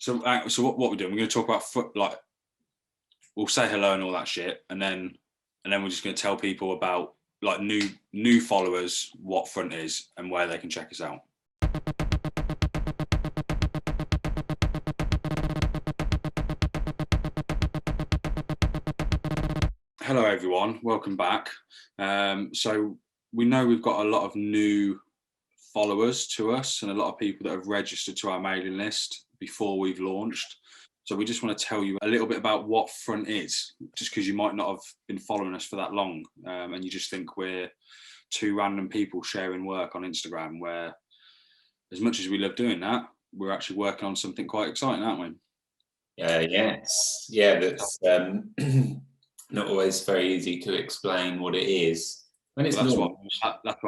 So what we're doing? We're going to talk about we'll say hello and all that shit, and then we're just going to tell people about like new followers what Front is and where they can check us out. Hello everyone, welcome back. So we know we've got a lot of new followers to us and a lot of people that have registered to our mailing list before we've launched. So we just want to tell you a little bit about what Front is, just because you might not have been following us for that long, and you just think we're two random people sharing work on Instagram, where as much as we love doing that, we're actually working on something quite exciting, aren't we? Yes. Yeah, that's not always very easy to explain what it is. When it's that's why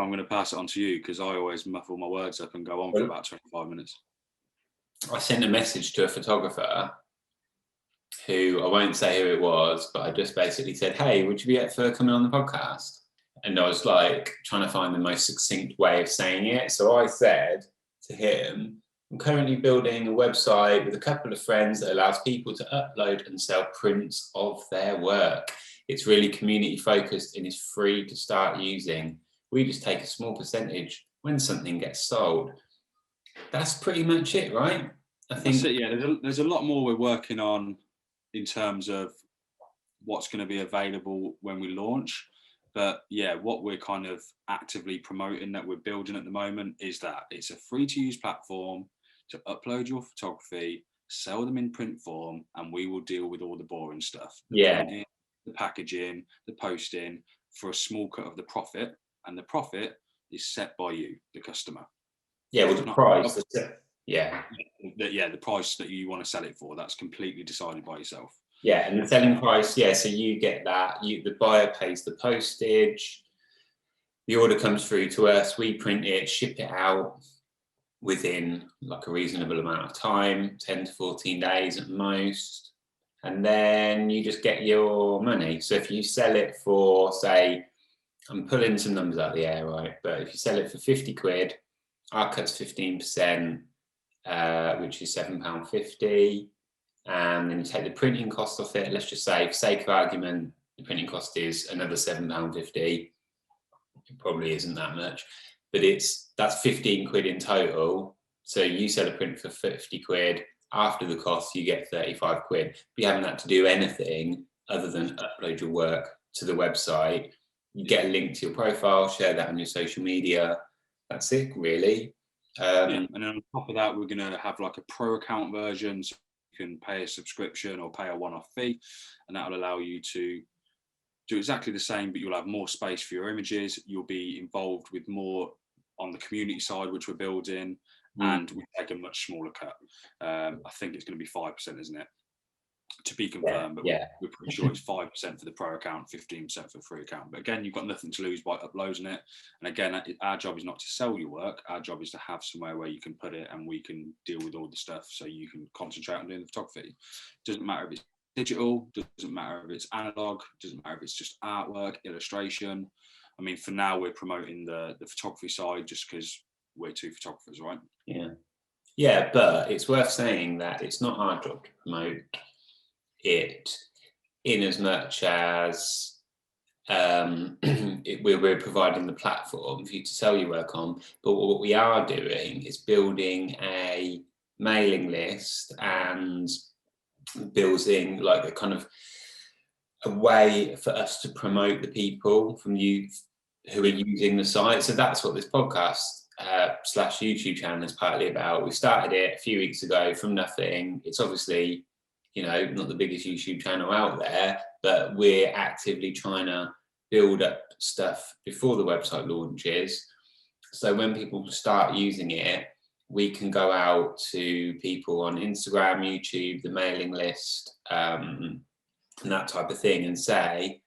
I'm going to pass it on to you, because I always muffle my words up and go on for about 25 minutes. I sent a message to a photographer who, I won't say who it was, but I just basically said, hey, would you be up for coming on the podcast? And I was like trying to find the most succinct way of saying it. So I said to him, I'm currently building a website with a couple of friends that allows people to upload and sell prints of their work. It's really community focused and is free to start using. We just take a small percentage when something gets sold. That's pretty much it, right? I think. That's it, yeah. There's a lot more we're working on in terms of what's going to be available when we launch. But yeah, what we're kind of actively promoting that we're building at the moment is that it's a free to use platform to upload your photography, sell them in print form, and we will deal with all the boring stuff. The printing, the packaging, the posting, for a small cut of the profit, and the profit is set by you, the customer. Yeah, with the price. The price that you want to sell it for, that's completely decided by yourself. Yeah, and the selling price, so you get that. The buyer pays the postage. The order comes through to us. We print it, ship it out within like a reasonable amount of time, 10 to 14 days at most. And then you just get your money. So if you sell it for, say, I'm pulling some numbers out of the air, right? But if you sell it for 50 quid, our cut's 15%, which is £7.50. And then you take the printing cost off it. Let's just say, for sake of argument, the printing cost is another £7.50. It probably isn't that much, but that's 15 quid in total. So you sell a print for 50 quid. After the cost, you get 35 quid. You haven't had to do anything other than upload your work to the website. You get a link to your profile, share that on your social media. That's it, really. And then on top of that, we're going to have like a pro account version. So you can pay a subscription or pay a one-off fee, and that will allow you to do exactly the same, but you'll have more space for your images. You'll be involved with more on the community side, which we're building, and we take a much smaller cut. I think it's going to be 5%, isn't it? To be confirmed, but we're pretty sure it's 5% for the pro account, 15% for the free account. But again, you've got nothing to lose by uploading it. And again, our job is not to sell your work. Our job is to have somewhere where you can put it and we can deal with all the stuff so you can concentrate on doing the photography. Doesn't matter if it's digital, doesn't matter if it's analog, doesn't matter if it's just artwork, illustration. I mean, for now, we're promoting the photography side just because we're two photographers, right? Yeah, but it's worth saying that it's not our job to promote it, in as much as we're providing the platform for you to sell your work on. But what we are doing is building a mailing list and building like a kind of a way for us to promote the people from you who are using the site. So that's what this podcast / YouTube channel is partly about. We started it a few weeks ago from nothing. It's obviously, not the biggest YouTube channel out there, but we're actively trying to build up stuff before the website launches. So when people start using it, we can go out to people on Instagram, YouTube, the mailing list, and that type of thing, and say,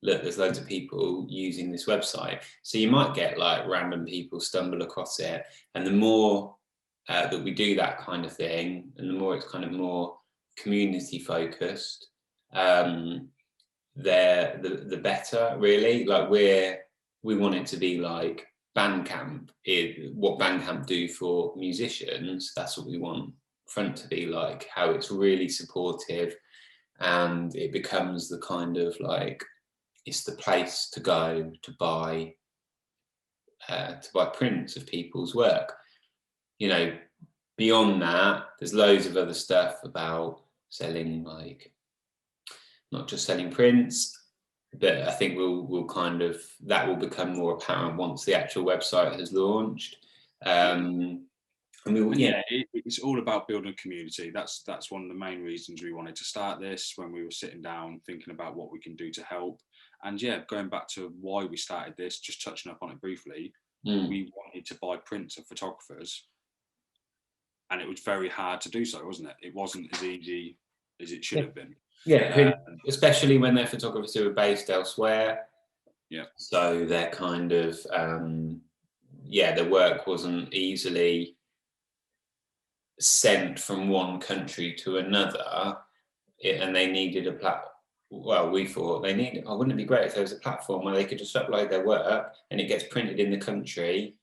look, there's loads of people using this website. So you might get like random people stumble across it. And the more that we do that kind of thing, and the more it's kind of more community focused, the better, really. Like we want it to be like Bandcamp. What Bandcamp do for musicians, that's what we want front to be like, how it's really supportive, and it becomes the kind of like, it's the place to go to buy prints of people's work. You know, beyond that, there's loads of other stuff about selling, like not just selling prints, but I think we'll kind of, that will become more apparent once the actual website has launched. It's all about building a community. That's one of the main reasons we wanted to start this, when we were sitting down thinking about what we can do to help. And going back to why we started this, just touching up on it briefly, we wanted to buy prints of photographers, and it was very hard to do so, wasn't it? It wasn't as easy as it should have been. Especially when they're photographers who are based elsewhere. Yeah. So they're kind of the work wasn't easily sent from one country to another, and they needed a platform. Well, we thought they needed, wouldn't it be great if there was a platform where they could just upload their work and it gets printed in the country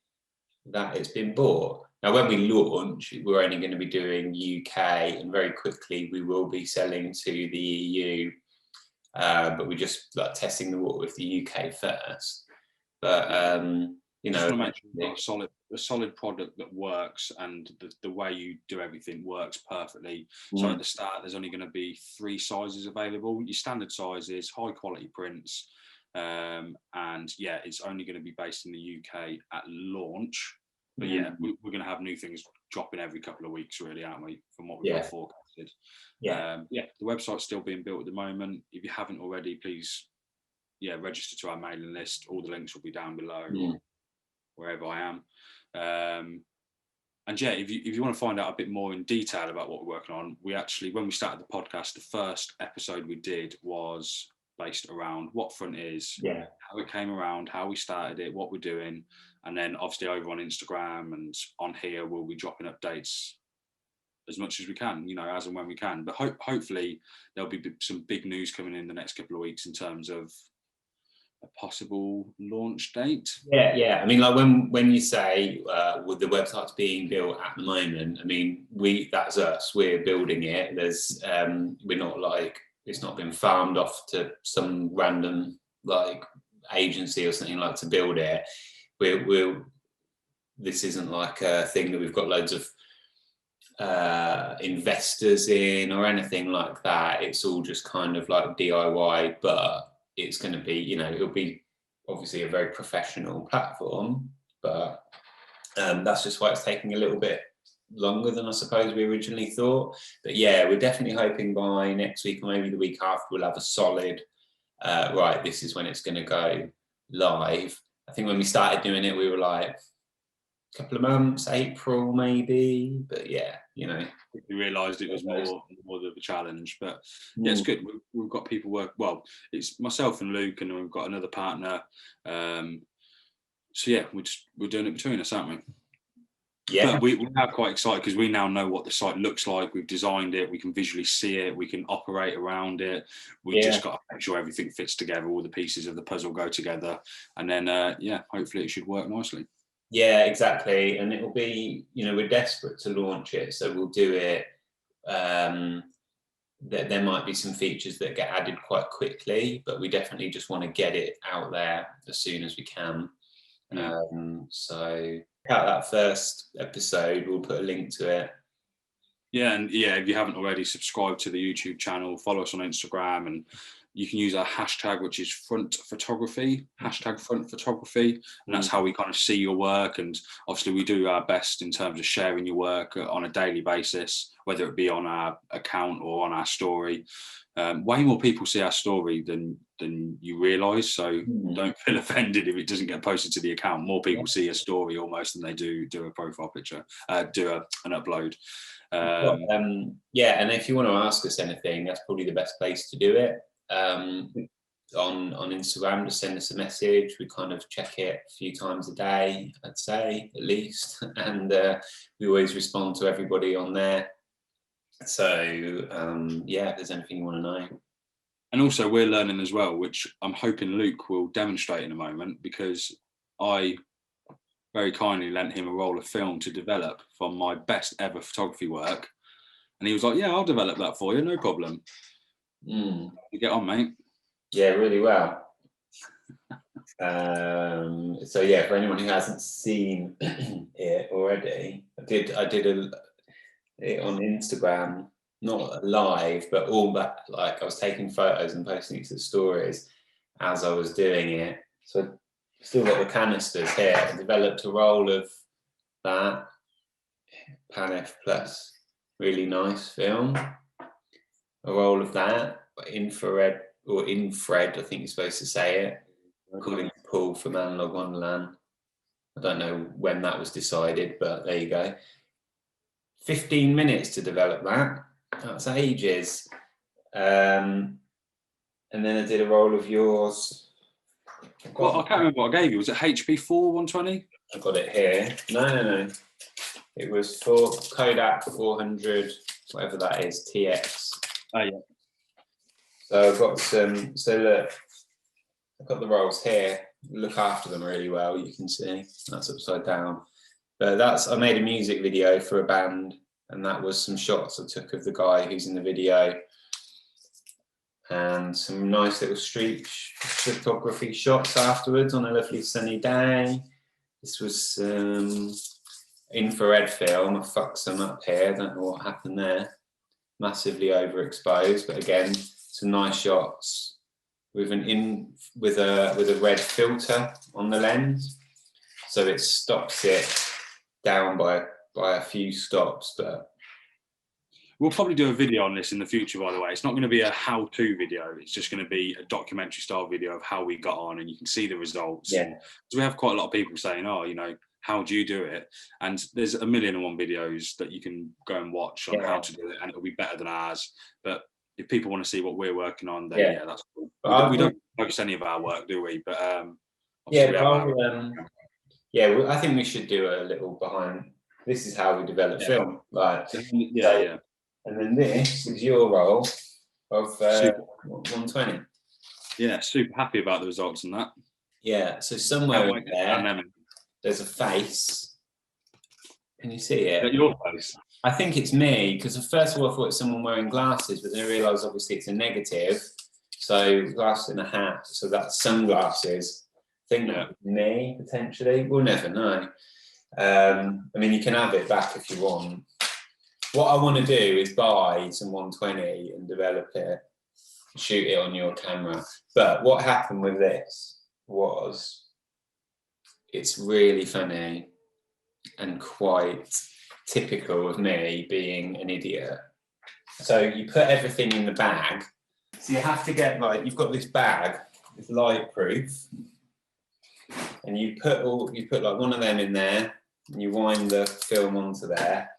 that it's been bought. Now, when we launch, we're only going to be doing UK, and very quickly we will be selling to the EU, but we're just like testing the water with the UK first. But you know, just want to make sure a solid product that works, and the way you do everything works perfectly. So at the start, there's only going to be 3 sizes available: your standard sizes, high quality prints, and it's only going to be based in the UK at launch. But we're going to have new things dropping every couple of weeks, really, aren't we? From what we've got forecasted. The website's still being built at the moment. If you haven't already, please, register to our mailing list. All the links will be down below, wherever I am. If you want to find out a bit more in detail about what we're working on, we actually, when we started the podcast, the first episode we did was based around what Front is, how it came around, how we started it, what we're doing. And then obviously over on Instagram and on here, we'll be dropping updates as much as we can, as and when we can. But hopefully there'll be some big news coming in the next couple of weeks in terms of a possible launch date. I mean, like when you say with the website's being built at the moment, I mean, that's us, we're building it. There's we're not like, it's not been farmed off to some random like agency or something like to build it. This isn't like a thing that we've got loads of investors in or anything like that. It's all just kind of like DIY, but it's going to be, it'll be obviously a very professional platform, but that's just why it's taking a little bit longer than I suppose we originally thought. But we're definitely hoping by next week or maybe the week after we'll have a solid this is when it's going to go live. I think when we started doing it, we were like a couple of months, April maybe, but we realised it was more of a challenge. But it's good. We've got people it's myself and Luke, and we've got another partner. We're doing it between us, aren't we? But we are quite excited because we now know what the site looks like. We've designed it. We can visually see it. We can operate around it. We've just got to make sure everything fits together. All the pieces of the puzzle go together, and then hopefully it should work nicely. Yeah, exactly. And it will be, we're desperate to launch it, so we'll do it. There might be some features that get added quite quickly, but we definitely just want to get it out there as soon as we can. So out that first episode, we'll put a link to it. If you haven't already, subscribe to the YouTube channel, follow us on Instagram, and you can use our hashtag, which is Front Photography, #FrontPhotography, and that's how we kind of see your work. And obviously we do our best in terms of sharing your work on a daily basis, whether it be on our account or on our story. Way more people see our story than you realise, so don't feel offended if it doesn't get posted to the account. More people see a story almost than they do a profile picture, an upload. And if you want to ask us anything, that's probably the best place to do it. On Instagram, just send us a message. We kind of check it a few times a day, I'd say, at least, and we always respond to everybody on there. So if there's anything you want to know. And also we're learning as well, which I'm hoping Luke will demonstrate in a moment, because I very kindly lent him a roll of film to develop from my best ever photography work. And he was like, yeah, I'll develop that for you, no problem. Mm. You get on, mate. Yeah, really well. So yeah, for anyone who hasn't seen it already, I did it on Instagram, not live, but all that, like I was taking photos and posting it to the stories as I was doing it. So I've still got the canisters here. I developed a roll of that Pan F Plus, really nice film. A roll of that, infrared, I think you're supposed to say it, according to Paul from Analogue Wonderland. I don't know when that was decided, but there you go. 15 minutes to develop that. That's ages. And then I did a roll of yours. Well, I can't remember what I gave you. Was it HP4 120? I got it here. No. It was for Kodak 400, whatever that is, TX. Oh, yeah. So I've got some, so look, I've got the rolls here. Look after them really well, you can see. That's upside down. But I made a music video for a band, and that was some shots I took of the guy who's in the video. And some nice little street photography shots afterwards on a lovely sunny day. This was infrared film. I fucked some up here. Don't know what happened there. Massively overexposed, but again, some nice shots with a red filter on the lens, so it stops it down by a few stops. But we'll probably do a video on this in the future, by the way. It's not going to be a how-to video. It's just going to be a documentary style video of how we got on, and you can see the results. Yeah. Because we have quite a lot of people saying, oh, you know, how do you do it? And there's 1,000,001 videos that you can go and watch on how to do it, and it'll be better than ours. But if people want to see what we're working on, then yeah that's cool. We don't focus any of our work, do we? But I think we should do a little behind. This is how we develop film, like yeah. And then this is your roll of 120. Yeah, super happy about the results and that. Yeah, so somewhere in there, there's a face. Can you see it? Your face. I think it's me, because first of all I thought it was someone wearing glasses, but then I realised obviously it's a negative. So glasses and a hat, so that's sunglasses. I think that was me, potentially. We'll never know. I mean, you can have it back if you want. What I want to do is buy some 120 and develop it, shoot it on your camera. But what happened with this was, it's really funny and quite typical of me being an idiot. So you put everything in the bag. So you have to get, like, you've got this bag, it's light proof, and you put like one of them in there, and you wind the film onto there.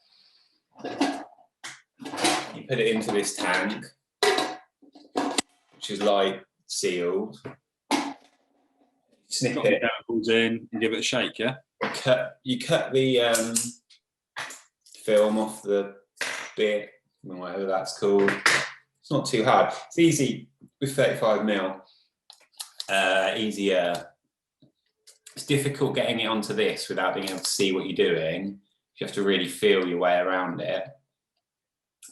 You put it into this tank, which is light sealed. Snip it. Chemicals in and give it a shake, yeah? You cut the film off the bit, whatever that's called. It's not too hard. It's easy with 35mm. Easier. It's difficult getting it onto this without being able to see what you're doing. You have to really feel your way around it.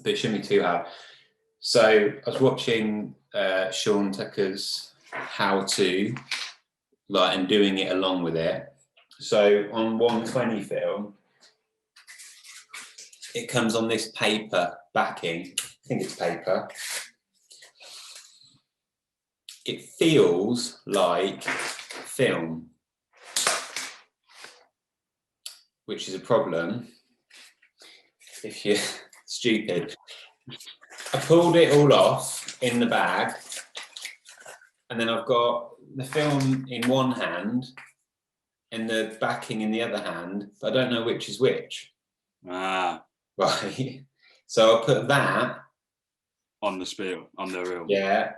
But it shouldn't be too hard. So I was watching Sean Tucker's how to, and doing it along with it. So on 120 film, it comes on this paper backing. I think it's paper. It feels like film, which is a problem if you're stupid. I pulled it all off in the bag, and then I've got the film in one hand and the backing in the other hand, but I don't know which is which. Ah. Right. So I put that on the reel. Yeah.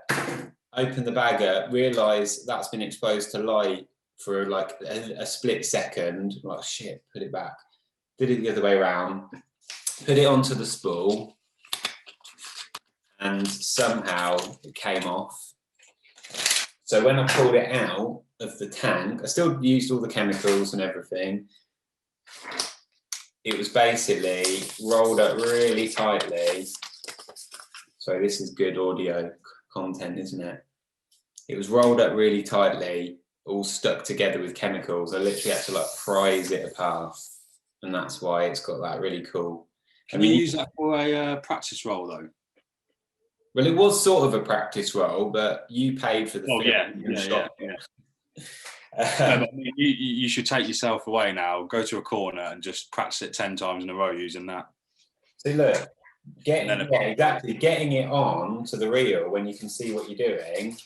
Open the bag up, realise that's been exposed to light for like a split second. Like, shit, put it back. Did it the other way around. Put it onto the spool, and somehow it came off. So when I pulled it out of the tank, I still used all the chemicals and everything. it was basically rolled up really tightly. So this is good audio content, isn't it? It was rolled up really tightly, all stuck together with chemicals. I literally had to like prise it apart, and that's why it's got that really cool. Can you use that for a practice roll though? Well, it was sort of a practice roll, but you paid for the film. Yeah. No, but you should take yourself away now, go to a corner and just practice it 10 times in a row using that. So look, getting it on to the reel when you can see what you're doing,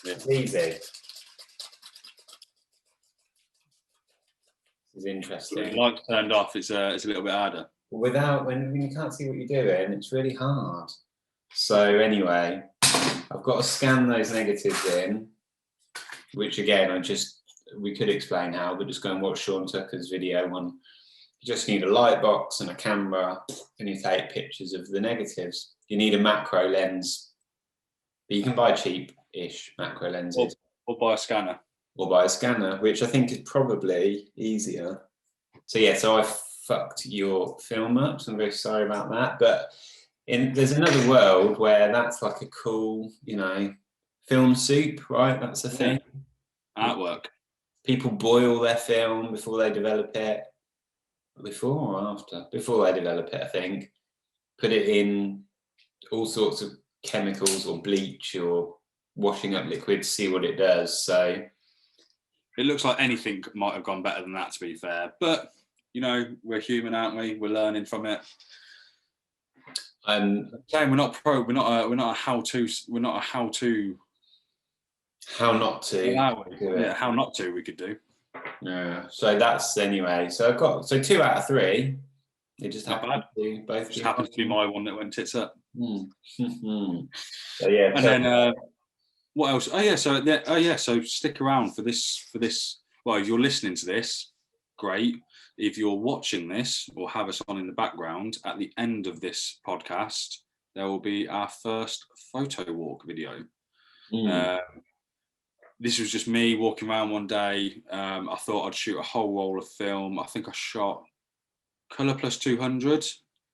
it's easy. This is interesting. With the lights turned off, it's a little bit harder. When you can't see what you're doing, it's really hard. So anyway, I've got to scan those negatives in, which again, we could explain how, but just go and watch Sean Tucker's video on. You just need a light box and a camera, and you take pictures of the negatives. You need a macro lens, but you can buy cheap-ish macro lenses. Or buy a scanner. Or buy a scanner, which I think is probably easier. So yeah, so I fucked your film up, so I'm very sorry about that. But there's another world where that's like a cool, film soup, right? That's the thing. Artwork. People boil their film before they develop it. Before or after? Before they develop it, I think. Put it in all sorts of chemicals or bleach or washing up liquid to see what it does. So it looks like anything might have gone better than that, to be fair. But we're human, aren't we? We're learning from it. Saying we're not pro. We're not a how-to. We're not a how-to. How not to? Yeah, how not to. We could do. Yeah. So that's anyway. So I've got 2 out of 3. It just happened to both. Just happens to be my one that went tits up. So yeah. And then what else? So stick around for this. Well, if you're listening to this, great. If you're watching this or have us on in the background, at the end of this podcast, there will be our first photo walk video. This was just me walking around one day. I thought I'd shoot a whole roll of film. I think I shot Colour Plus 200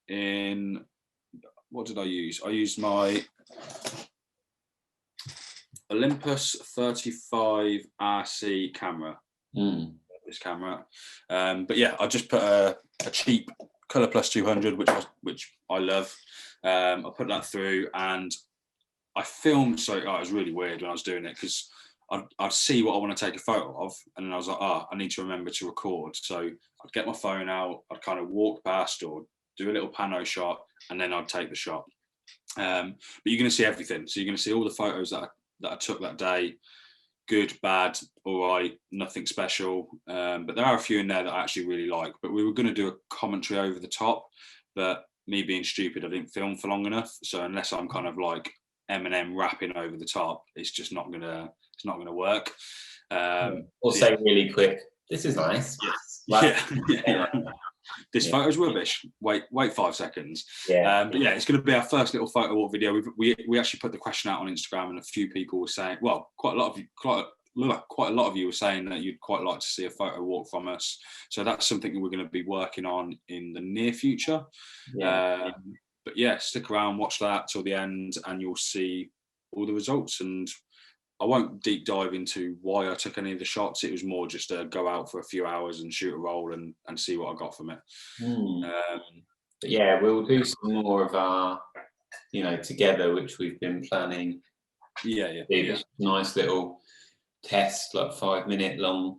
in, what did I use? I used my Olympus 35 RC camera. This camera. But yeah, I just put a cheap Colour Plus 200, which I love. I put that through and I filmed. So it was really weird when I was doing it because I'd see what I want to take a photo of, and then I was like, I need to remember to record. So I'd get my phone out, I'd kind of walk past or do a little pano shot, and then I'd take the shot. But you're going to see everything. So you're going to see all the photos that I took that day. Good, bad, all right, nothing special. But there are a few in there that I actually really like. But we were going to do a commentary over the top, but me being stupid, I didn't film for long enough. So unless I'm kind of like Eminem rapping over the top, it's just not gonna work. Or say really quick, this is nice. Yeah. This photo's rubbish. Wait 5 seconds. But yeah, it's going to be our first little photo walk video. We actually put the question out on Instagram, and a few people were saying, well, quite a lot of you were saying that you'd quite like to see a photo walk from us. So that's something that we're going to be working on in the near future. But yeah, stick around, watch that till the end, and you'll see all the results. And I won't deep dive into why I took any of the shots. It was more just to go out for a few hours and shoot a roll and see what I got from it. But yeah, we'll do some more of our, together, which we've been planning. Yeah. Nice little test, like 5-minute long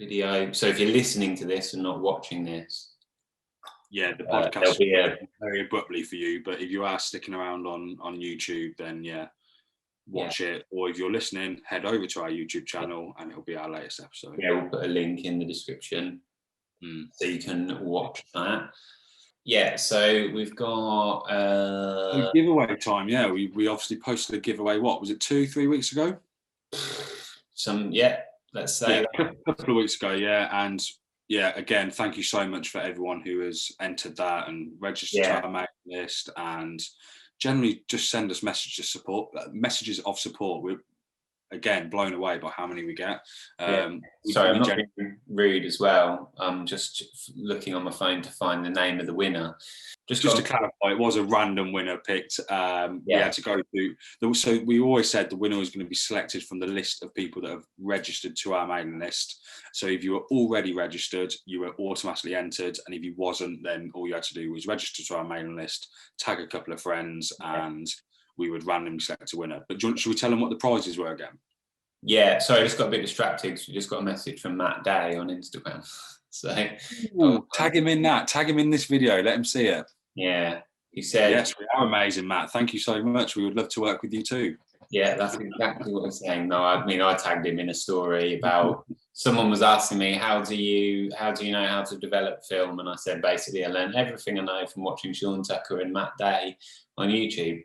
video. So if you're listening to this and not watching this, the podcast will be very abruptly for you. But if you are sticking around on YouTube, then watch it. Or if you're listening, head over to our YouTube channel and it'll be our latest episode. Yeah, we'll put a link in the description so you can watch that. Yeah, so we've got giveaway time. Yeah, we obviously posted a giveaway. What was it, 2-3 weeks ago? Let's say a couple of weeks ago. And again, thank you so much for everyone who has entered that and registered to our mailing list, and generally just send us messages of support. again, blown away by how many we get. Sorry, I'm not being rude as well. I'm just looking on my phone to find the name of the winner. Just to clarify, it was a random winner picked. We had to go through. So we always said the winner was going to be selected from the list of people that have registered to our mailing list. So if you were already registered, you were automatically entered. And if you wasn't, then all you had to do was register to our mailing list, tag a couple of friends, and we would randomly select a winner. But should we tell them what the prizes were again? Yeah, sorry, I just got a bit distracted because we just got a message from Matt Day on Instagram. So tag him in that. Tag him in this video. Let him see it. Yeah, he said. Yes, we are amazing, Matt. Thank you so much. We would love to work with you too. Yeah, that's exactly what I'm saying. No, I mean, I tagged him in a story about someone was asking me, how do you know how to develop film? And I said, basically, I learned everything I know from watching Sean Tucker and Matt Day on YouTube.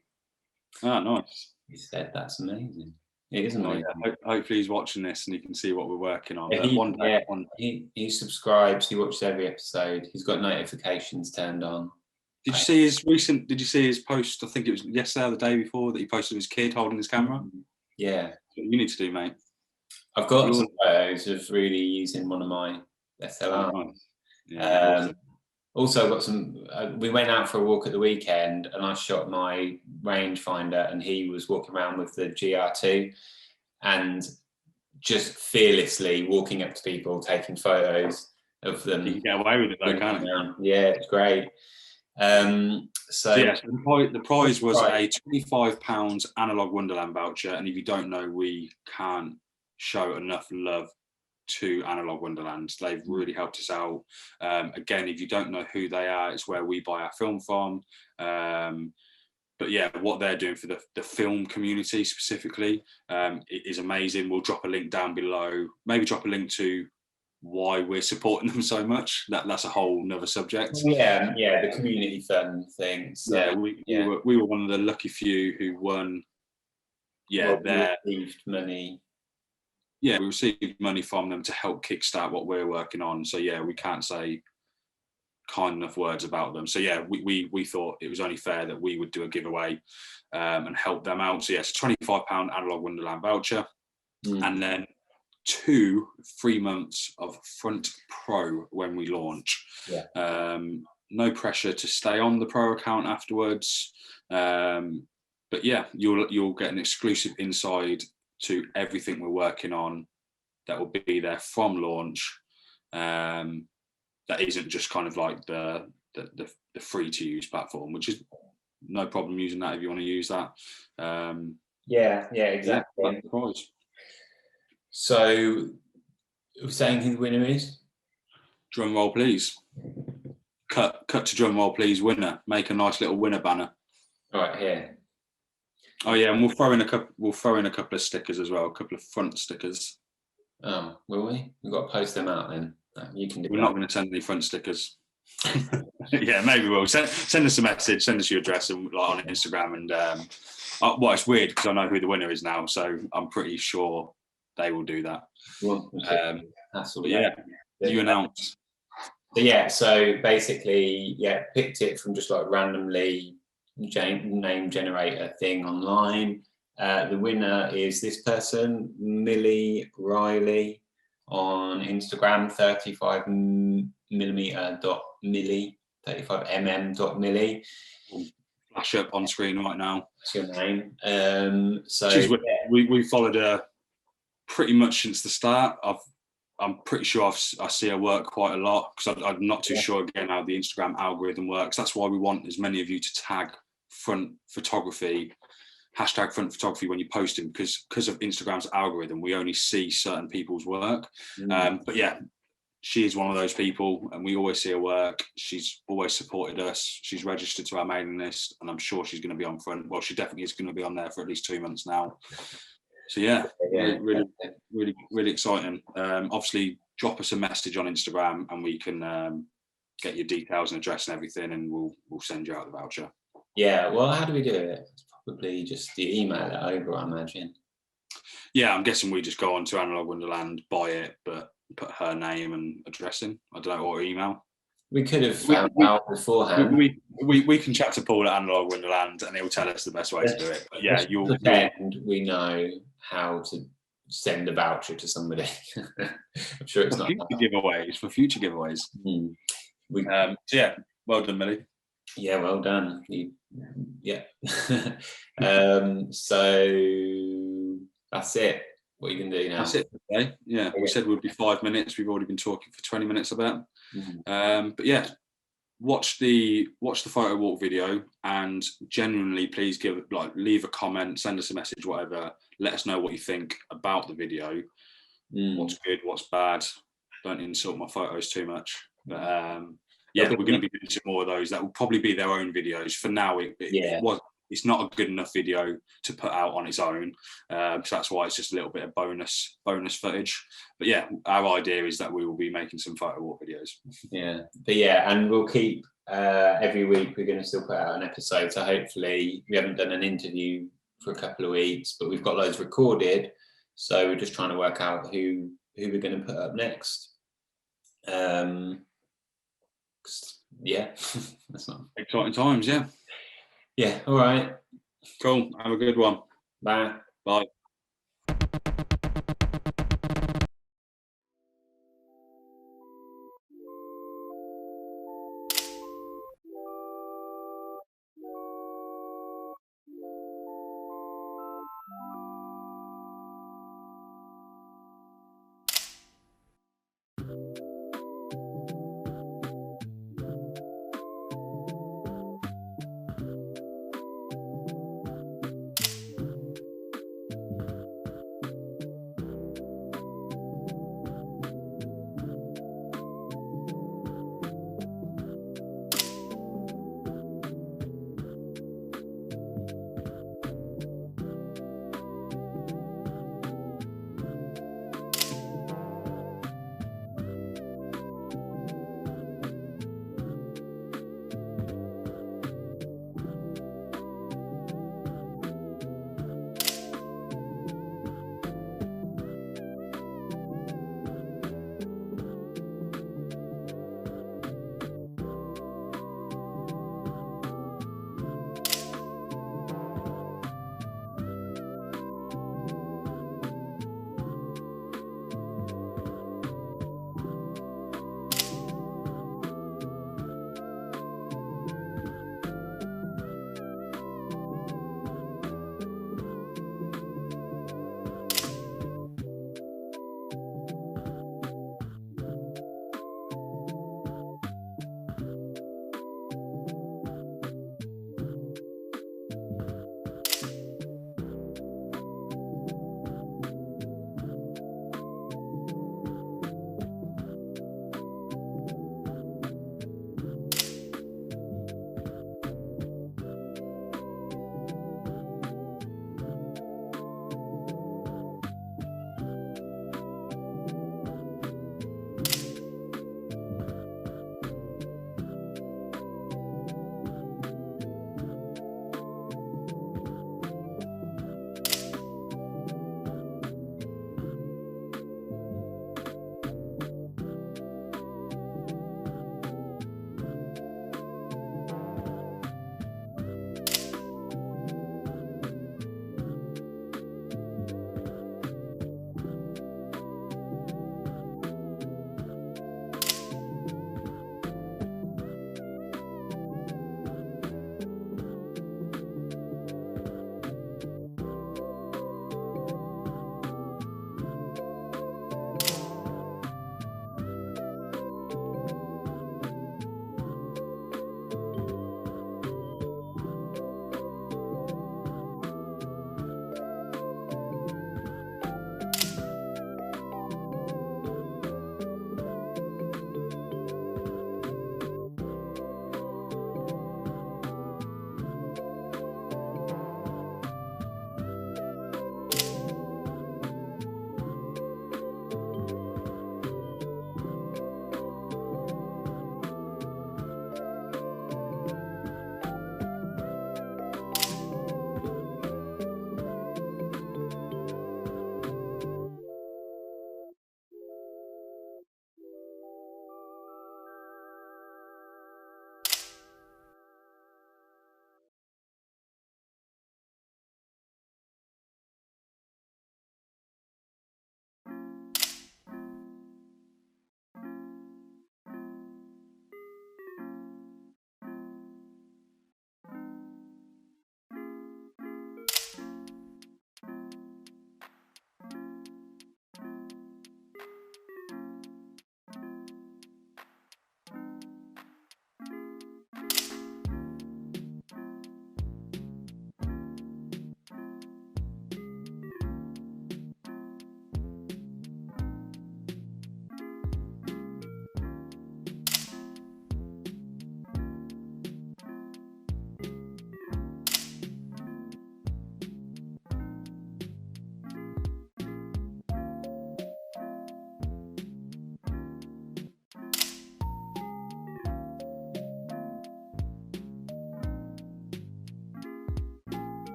Oh, nice. He said, that's amazing. It is amazing. Yeah, hopefully he's watching this and he can see what we're working on. He subscribes. He watches every episode. He's got notifications turned on. Did you see his post? I think it was yesterday or the day before that he posted of his kid holding his camera. Yeah. That's what you need to do, mate. I've got some photos of really using one of my SLRs. Oh, nice. Also got some. We went out for a walk at the weekend, and I shot my rangefinder, and he was walking around with the GR2, and just fearlessly walking up to people, taking photos of them. You can get away with it though, can't you? Yeah, it's great. So the prize was a £25 Analogue Wonderland voucher, and if you don't know, we can't show enough love to Analogue Wonderland. They've really helped us out. Again, if you don't know who they are, it's where we buy our film from. But yeah, what they're doing for the film community specifically is amazing. We'll drop a link down below, maybe drop a link to why we're supporting them so much. That's a whole nother subject. Yeah, the community fund thing. So, we were one of the lucky few who won. Yeah, received money. Yeah, we received money from them to help kickstart what we're working on. So yeah, we can't say kind enough words about them. So yeah, we thought it was only fair that we would do a giveaway and help them out. So yes, £25 Analogue Wonderland voucher, and then 2 free months of Front Pro when we launch. No pressure to stay on the Pro account afterwards, but yeah, you'll get an exclusive insight to everything we're working on that will be there from launch. That isn't just kind of like the free to use platform, which is no problem using that if you want to use that. Exactly. Yeah, so, saying who the winner is? Drum roll, please. Cut to drum roll, please. Winner. Make a nice little winner banner. All right, here. Oh yeah, and we'll throw in a couple of stickers as well, a couple of front stickers. Oh, will we? We've got to post them out then. You can do. We're not going to send any front stickers. Yeah, maybe we'll send us a message, send us your address and on Instagram, and well, it's weird because I know who the winner is now, so I'm pretty sure they will do that. You announce. So basically, picked it from just like randomly name generator thing online. The winner is this person, Millie Riley, on Instagram, 35mm.millie, 35mm.millie. Flash up on screen right now. That's your name. We followed her pretty much since the start. I'm pretty sure I see her work quite a lot because I'm not too sure again how the Instagram algorithm works. That's why we want as many of you to tag front photography, hashtag front photography when you're posting, because of Instagram's algorithm, we only see certain people's work. But yeah, she is one of those people and we always see her work. She's always supported us. She's registered to our mailing list and I'm sure she's going to be on front. Well, she definitely is going to be on there for at least 2 months now. So yeah, really exciting. Obviously, drop us a message on Instagram and we can get your details and address and everything, and we'll send you out the voucher. Yeah, well, how do we do it? It's probably just the email it over, I imagine. Yeah, I'm guessing we just go on to Analogue Wonderland, buy it, but put her name and address in. I don't know, or email. We could have found out beforehand. We can chat to Paul at Analogue Wonderland, and he'll tell us the best way to do it. But yeah, you'll pretend we know how to send a voucher to somebody. I'm sure it's not for future giveaways. So yeah, well done, Millie. Yeah, well done. So that's it. What are you gonna do now? That's it today. Yeah, we said we'd be 5 minutes. We've already been talking for 20 minutes about. But yeah, watch the photo walk video, and genuinely please leave a comment, send us a message, whatever. Let us know what you think about the video. What's good, what's bad. Don't insult my photos too much. But yeah, we're going to be doing some more of those. That will probably be their own videos. For now, it's not a good enough video to put out on its own. So that's why it's just a little bit of bonus footage. But yeah, our idea is that we will be making some photo walk videos. Yeah, but yeah, and we'll keep every week. We're going to still put out an episode. So hopefully, we haven't done an interview for a couple of weeks, but we've got loads recorded. So we're just trying to work out who we're going to put up next. Yeah, that's not exciting times. Yeah. All right. Cool. Have a good one. Bye. Bye.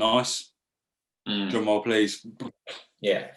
Nice. Drum roll, please. Yeah.